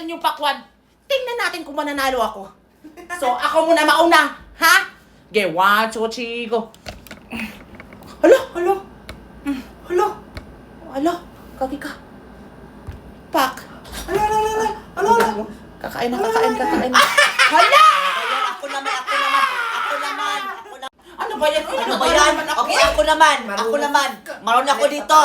natin yung pakwan. Tingnan natin kung mananalo ako. So, ako muna mauna, ha? Okay, 1, 2, 3, go. Hala, hala. Hala. Hala, kagi ka. Pak. Hala. Kakain na. Hala! Ako naman. Ano ba yan? Ano ba yan? Okay, ako naman. Marunong ako dito.